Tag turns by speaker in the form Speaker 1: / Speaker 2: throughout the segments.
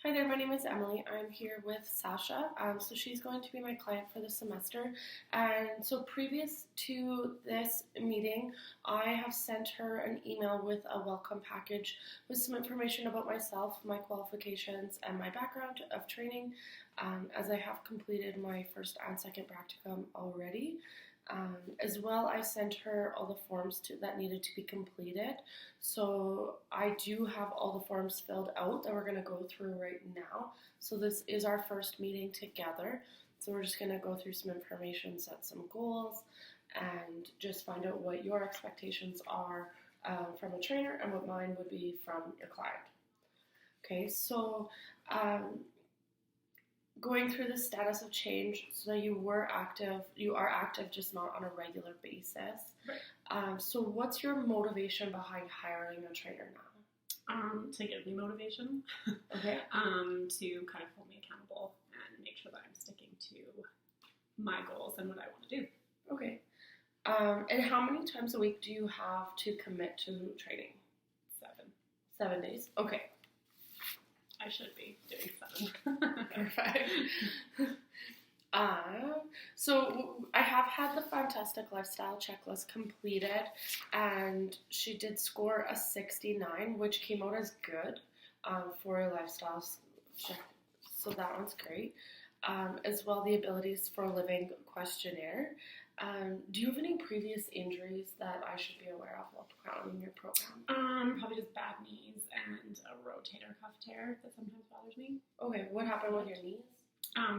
Speaker 1: Hi there, my name is Emily. I'm here with Sasha. So she's going to be my client for the semester. And so previous to this meeting, I have sent her an email with a welcome package with some information about myself, my qualifications, and my background of training, as I have completed my first and second practicum already. As well, I sent her all the forms that needed to be completed. So I do have all the forms filled out that we're going to go through right now. So this is our first meeting together. So we're just going to go through some information, set some goals, and just find out what your expectations are from a trainer and what mine would be from your client. Okay, so going through the status of change, so that you are active, just not on a regular basis.
Speaker 2: Right.
Speaker 1: So what's your motivation behind hiring a trainer now?
Speaker 2: To give me motivation.
Speaker 1: Okay.
Speaker 2: To kind of hold me accountable and make sure that I'm sticking to my goals and what I want to do.
Speaker 1: Okay. And how many times a week do you have to commit to training? 7 days. Okay.
Speaker 2: I should be doing 7.
Speaker 1: Perfect. So I have had the Fantastic Lifestyle Checklist completed, and she did score a 69, which came out as good for a lifestyle check. So that one's great. As well, the Abilities for a Living questionnaire. Do you have any previous injuries that I should be aware of while planning your program?
Speaker 2: Probably just bad knees and a rotator cuff tear that sometimes bothers me.
Speaker 1: Okay, what happened with your knees?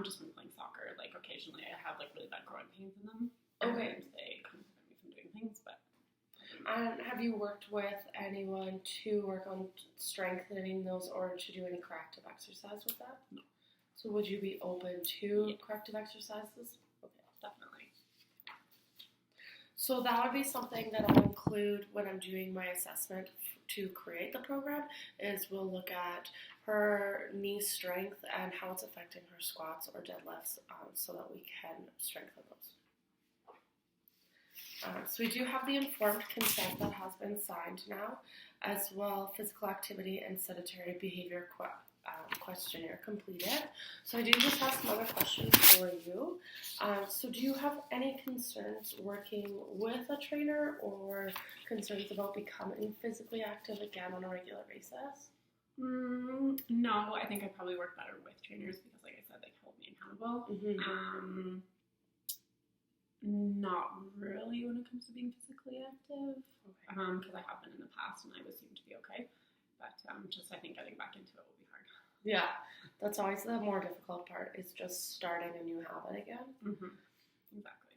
Speaker 2: Just when playing soccer, like occasionally I have like really bad growing pains in them.
Speaker 1: Okay.
Speaker 2: And they kind of prevent me from doing things, but.
Speaker 1: Have you worked with anyone to work on strengthening those or to do any corrective exercise with that?
Speaker 2: No.
Speaker 1: So would you be open to corrective exercises?
Speaker 2: Okay, definitely.
Speaker 1: So that would be something that I'll include when I'm doing my assessment to create the program, is we'll look at her knee strength and how it's affecting her squats or deadlifts so that we can strengthen those. So we do have the informed consent that has been signed now, as well physical activity and sedentary behavior questionnaire completed. So I do just have some other questions for you. So do you have any concerns working with a trainer or concerns about becoming physically active again on a regular basis?
Speaker 2: No, I think I probably work better with trainers because, like I said, they hold me accountable.
Speaker 1: Mm-hmm.
Speaker 2: Not really when it comes to being physically active, because I have been in the past and I was seemed to be okay. But just I think getting back into it will be hard.
Speaker 1: Yeah, that's always the more difficult part, is just starting a new habit again.
Speaker 2: Mm-hmm. Exactly.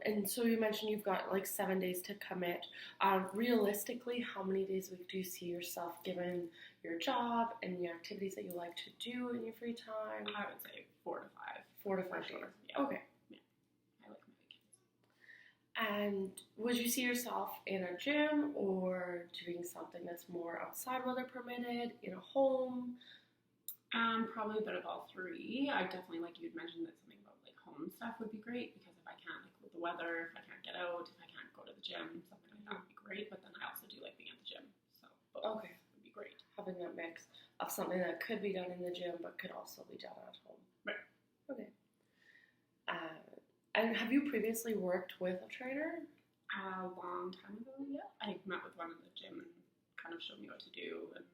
Speaker 1: And so you mentioned you've got like 7 days to commit. Realistically, how many days a week do you see yourself given your job and the activities that you like to do in your free time?
Speaker 2: I would say 4 to 5.
Speaker 1: 4 to 5 days.
Speaker 2: Sure. Yeah.
Speaker 1: Okay.
Speaker 2: Yeah. I like my weekends.
Speaker 1: And would you see yourself in a gym or doing something that's more outside weather permitted, in a home?
Speaker 2: Probably a bit of all three. I definitely, like you'd mentioned, that something about like home stuff would be great, because if I can't, like with the weather, if I can't get out, if I can't go to the gym, something like that would be great. But then I also do like being at the gym, so both would be great.
Speaker 1: Having that mix of something that could be done in the gym but could also be done at home.
Speaker 2: Right.
Speaker 1: Okay. And have you previously worked with a trainer?
Speaker 2: A long time ago, yeah. I met with one in the gym and kind of showed me what to do, and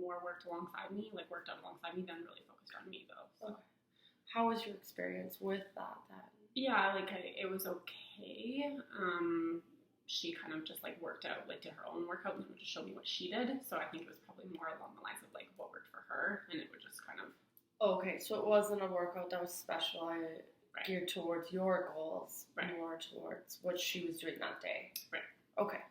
Speaker 2: more worked alongside me, then really focused on me though. So.
Speaker 1: Okay. How was your experience with that then?
Speaker 2: Yeah, like it was okay. She kind of just like worked out, like did her own workout, and then would just show me what she did. So I think it was probably more along the lines of like what worked for her, and it would just kind of.
Speaker 1: Okay, so it wasn't a workout that was specialized, geared towards your goals, more towards what she was doing that day.
Speaker 2: Right.
Speaker 1: Okay.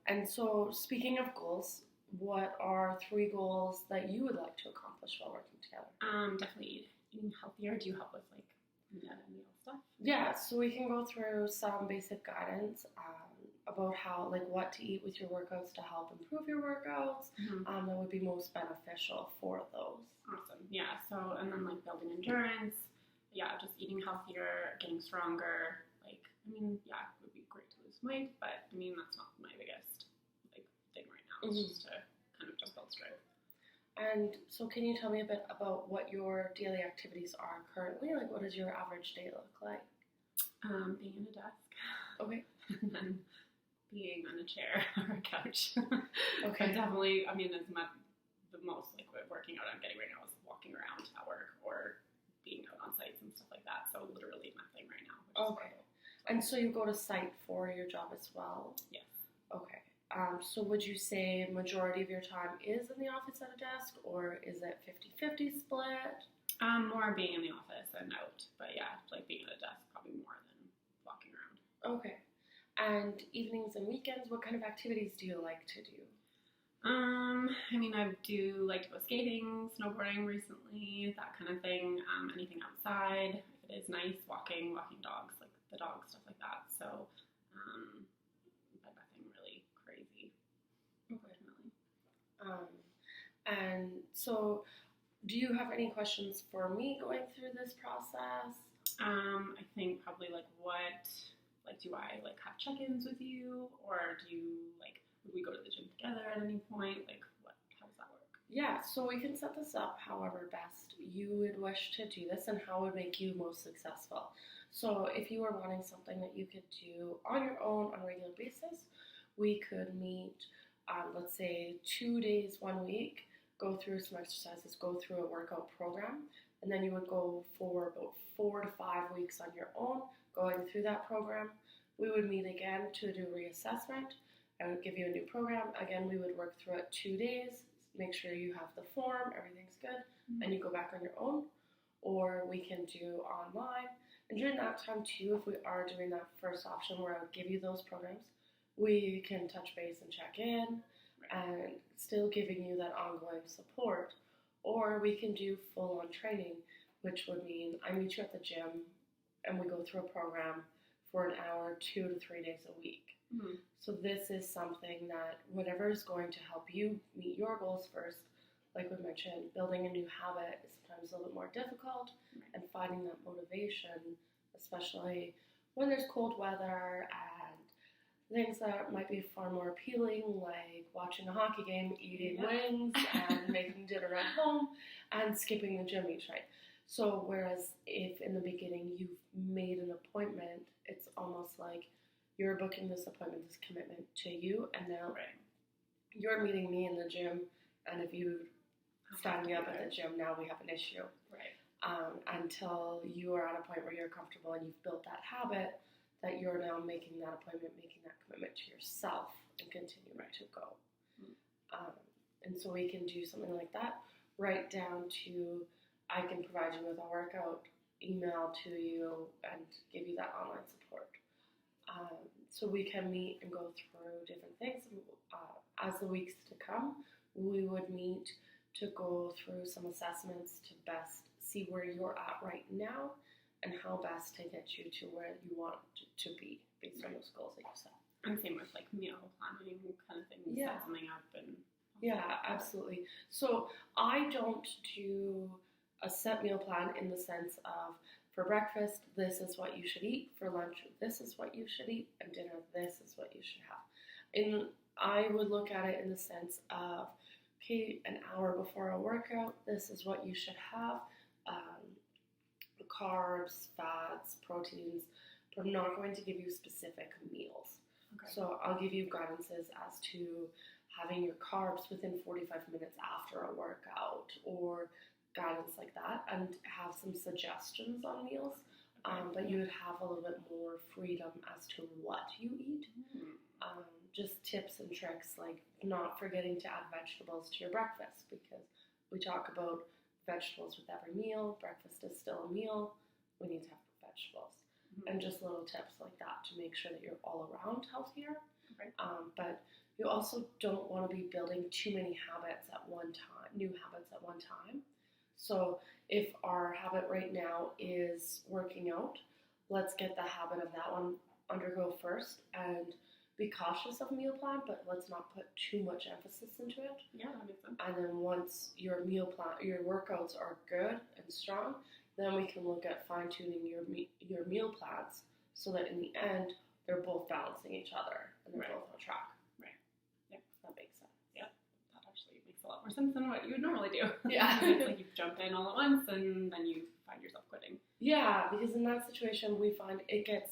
Speaker 1: And so, speaking of goals, what are 3 goals that you would like to accomplish while working together?
Speaker 2: Definitely eating healthier. Do you help with like meal stuff?
Speaker 1: Yeah, so we can go through some basic guidance about how, like, what to eat with your workouts to help improve your workouts.
Speaker 2: Mm-hmm.
Speaker 1: That would be most beneficial for those.
Speaker 2: Awesome. Yeah. So, and then like building endurance. Yeah, just eating healthier, getting stronger. Like, I mean, yeah, it would be great to lose weight, but I mean, that's not my biggest like thing right now. It's just to kind of just build strength.
Speaker 1: And so can you tell me a bit about what your daily activities are currently? Like, what does your average day look like?
Speaker 2: Being in a desk.
Speaker 1: Okay.
Speaker 2: And then being on a chair or a couch.
Speaker 1: Okay.
Speaker 2: But definitely, I mean, the most like working out I'm getting right now is walking around at work or being out on sites and stuff like that. So literally nothing right now.
Speaker 1: Okay. And so you go to site for your job as well?
Speaker 2: Yes.
Speaker 1: Okay. So would you say majority of your time is in the office at a desk, or is it 50-50 split?
Speaker 2: More being in the office and out. But yeah, like being at a desk probably more than walking around.
Speaker 1: Okay. And evenings and weekends, what kind of activities do you like to do?
Speaker 2: I mean, I do like to go skating, snowboarding recently, that kind of thing. Anything outside, if it is nice, walking dogs, like the dog stuff like that. So, but nothing really crazy. Unfortunately.
Speaker 1: And so, do you have any questions for me going through this process?
Speaker 2: I think probably do I like have check-ins with you, or do you would we go to the gym together at any point? How does that work?
Speaker 1: Yeah, so we can set this up however best you would wish to do this and how would make you most successful. So if you were wanting something that you could do on your own on a regular basis, we could meet, let's say 2 days, 1 week, go through some exercises, go through a workout program, and then you would go for about 4 to 5 weeks on your own, going through that program. We would meet again to do reassessment. I would give you a new program. Again, we would work through it 2 days, make sure you have the form, everything's good, and you go back on your own. Or we can do online. And during that time too, if we are doing that first option where I would give you those programs, we can touch base and check in and still giving you that ongoing support. Or we can do full-on training, which would mean I meet you at the gym and we go through a program for an hour, 2 to 3 days a week.
Speaker 2: Mm-hmm.
Speaker 1: So this is something that whatever is going to help you meet your goals first, like we mentioned, building a new habit is sometimes a little bit more difficult, and finding that motivation, especially when there's cold weather and things that might be far more appealing, like watching a hockey game, eating wings, and making dinner at home, and skipping the gym each night. So whereas if in the beginning you've made an appointment, it's almost like you're booking this appointment, this commitment to you, and now you're meeting me in the gym, and if you stand me up at the gym, now we have an issue.
Speaker 2: Right.
Speaker 1: Until you are at a point where you're comfortable and you've built that habit, that you're now making that appointment, making that commitment to yourself, and continuing to go. And so we can do something like that, right down to I can provide you with a workout email to you and give you that online support. So we can meet and go through different things. As the weeks to come, we would meet to go through some assessments to best see where you're at right now and how best to get you to where you want to be based on those goals that you set.
Speaker 2: And same with meal planning kind of thing.
Speaker 1: Yeah.
Speaker 2: Set something up and.
Speaker 1: Yeah, absolutely. So I don't do a set meal plan in the sense of for breakfast, this is what you should eat. For lunch, this is what you should eat. And dinner, this is what you should have. I would look at it in the sense of, okay, an hour before a workout, this is what you should have. Carbs, fats, proteins, but I'm not going to give you specific meals.
Speaker 2: Okay.
Speaker 1: So I'll give you guidances as to having your carbs within 45 minutes after a workout or guidance like that, and have some suggestions on meals. But you would have a little bit more freedom as to what you eat. Just tips and tricks like not forgetting to add vegetables to your breakfast, because we talk about vegetables with every meal. Breakfast is still a meal. We need to have vegetables. And just little tips like that to make sure that you're all around healthier.
Speaker 2: Okay.
Speaker 1: But you also don't want to be building too many habits at one time, new habits at one time. So if our habit right now is working out, let's get the habit of that one undergo first and be cautious of meal plan, but let's not put too much emphasis into it.
Speaker 2: Yeah, that makes sense.
Speaker 1: And then once your meal plan, your workouts are good and strong, then we can look at fine-tuning your meal plans so that in the end, they're both balancing each other and they're both on track.
Speaker 2: Right. Yeah,
Speaker 1: that makes sense.
Speaker 2: Yeah, that actually makes a a lot more sense than what you would normally do.
Speaker 1: Yeah.
Speaker 2: It's like you jump in all at once and then you find yourself quitting.
Speaker 1: Yeah, because in that situation, we find it gets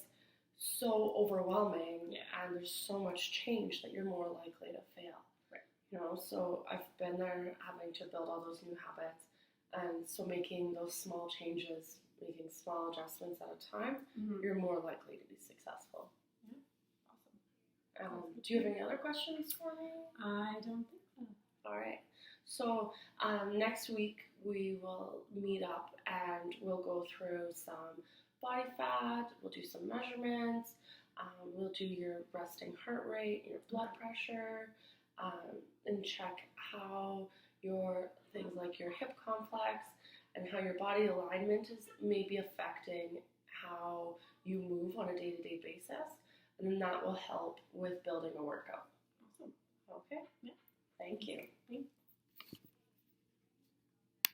Speaker 1: so overwhelming, and there's so much change that you're more likely to fail.
Speaker 2: Right.
Speaker 1: You know, so I've been there having to build all those new habits, and so making those small changes, making small adjustments at a time, you're more likely to be successful.
Speaker 2: Yeah, awesome.
Speaker 1: Do you have any other questions for me?
Speaker 2: I don't think so.
Speaker 1: All right. So next week we will meet up and we'll go through some body fat. We'll do some measurements. We'll do your resting heart rate, your blood pressure, and check how your things like your hip complex and how your body alignment is maybe affecting how you move on a day-to-day basis. And then that will help with building a workout.
Speaker 2: Awesome.
Speaker 1: Okay?
Speaker 2: Yeah.
Speaker 1: Thank you.